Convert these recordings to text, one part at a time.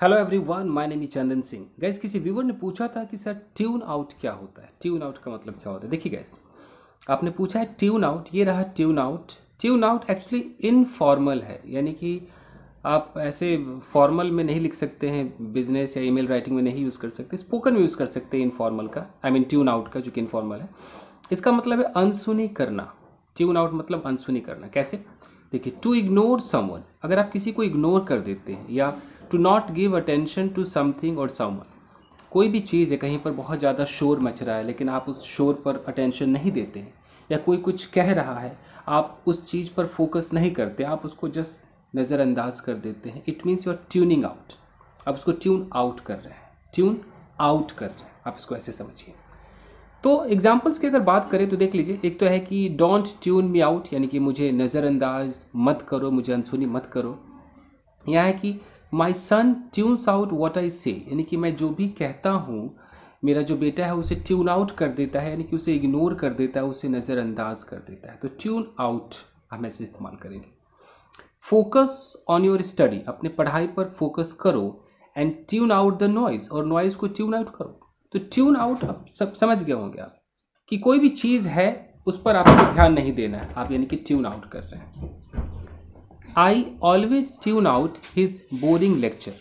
Hello everyone, my name is Chandan Singh. Gas, किसी viewer ने पूछा था कि सर ट्यून आउट क्या होता है, ट्यून आउट का मतलब क्या होता है। देखिए गैस, आपने पूछा है ट्यून आउट, ये रहा tune out. Tune out actually informal है, यानी कि आप ऐसे फॉर्मल में नहीं लिख सकते हैं, बिजनेस या ईमेल राइटिंग में नहीं यूज़ कर सकते, स्पोकन में यूज़ कर सकते हैं इनफॉर्मल का, आई मीन ट्यून आउट का, जो कि इनफॉर्मल है। इसका मतलब है अनसुनी करना। ट्यून आउट मतलब अनसुनी करना। कैसे? देखिए, टू इग्नोर समवन, अगर आप किसी को इग्नोर कर देते हैं, या to not give attention to something और समवन, कोई भी चीज़ है, कहीं पर बहुत ज़्यादा शोर मच रहा है लेकिन आप उस शोर पर अटेंशन नहीं देते हैं, या कोई कुछ कह रहा है, आप उस चीज़ पर फोकस नहीं करते, आप उसको जस्ट नज़रअंदाज कर देते हैं, it means you are tuning out. आप उसको ट्यून आउट कर रहे हैं, ट्यून आउट कर रहे हैं, आप इसको ऐसे समझिए। तो एग्जाम्पल्स की अगर बात करें तो देख लीजिए, एक तो है कि डोंट ट्यून मी आउट, यानी कि मुझे नज़रअंदाज मत करो, मुझे अनसुनी मत करो। यह है कि माई सन ट्यून्स आउट व्हाट आई से, यानी कि मैं जो भी कहता हूँ, मेरा जो बेटा है उसे ट्यून आउट कर देता है, यानी कि उसे इग्नोर कर देता है, उसे नज़रअंदाज कर देता है। तो ट्यून आउट हम ऐसे इस्तेमाल करेंगे। फोकस ऑन योर स्टडी, अपने पढ़ाई पर फोकस करो, and tune out the noise, और नॉइज़ को ट्यून आउट करो। तो ट्यून आउट अब सब समझ गए होंगे आप कि कोई भी चीज़ है उस पर आपको ध्यान नहीं देना है, आप यानी कि ट्यून आउट कर रहे हैं। I always tune out his boring lecture,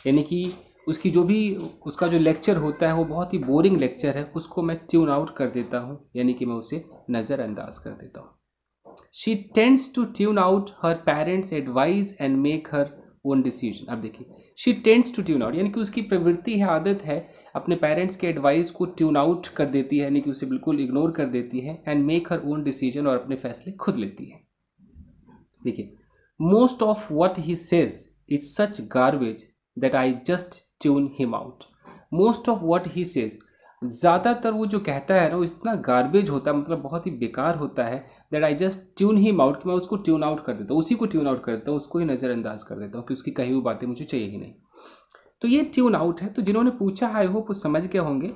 यानी कि उसकी जो भी उसका जो लेक्चर होता है वो बहुत ही बोरिंग लेक्चर है, उसको मैं ट्यून आउट कर देता हूँ, यानी कि मैं उसे नज़रअंदाज कर देता हूँ। She tends to tune out her parents advice and make her own decision. अब देखिए, she tends to tune out, यानी कि उसकी प्रवृत्ति है, आदत है, अपने पेरेंट्स के एडवाइस को ट्यून आउट कर देती है, यानी कि उसे बिल्कुल इग्नोर कर देती है, and make her own decision, और अपने फैसले खुद लेती है। देखिए, most of what he says is such garbage that I just tune him out. Most of what he says, ज़्यादातर वो जो कहता है ना, वो इतना गार्बेज होता है, मतलब बहुत ही बेकार होता है, that I just tune him out, कि मैं उसको ट्यून आउट कर देता हूँ, उसी को ट्यून आउट कर देता हूँ, उसको ही नज़रअंदाज कर देता हूँ कि उसकी कही हुई बातें मुझे चाहिए ही नहीं। तो ये ट्यून आउट है। तो जिन्होंने पूछा, आई होप वो समझ गए होंगे।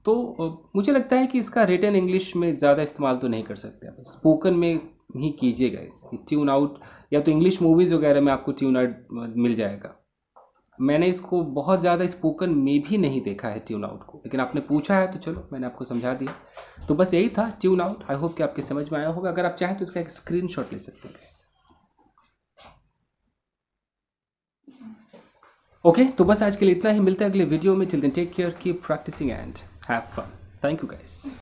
तो मुझे लगता है कि इसका रिटन इंग्लिश में ज़्यादा इस्तेमाल तो नहीं कर सकते आप, स्पोकन में ही कीजिएगा इस ट्यून आउट, या तो इंग्लिश मूवीज़ वगैरह में आपको ट्यून आउट मिल जाएगा। मैंने इसको बहुत ज़्यादा स्पोकन में भी नहीं देखा है ट्यून आउट को, लेकिन आपने पूछा है तो चलो मैंने आपको समझा दिया। तो बस यही था ट्यून आउट। आई होप कि आपके समझ में आया होगा। अगर आप चाहें तो इसका एक स्क्रीनशॉट ले सकते हैं। ओके, तो बस आज के लिए इतना ही। मिलते हैं अगले वीडियो में। Till then take care, keep practicing and have fun. Thank you guys.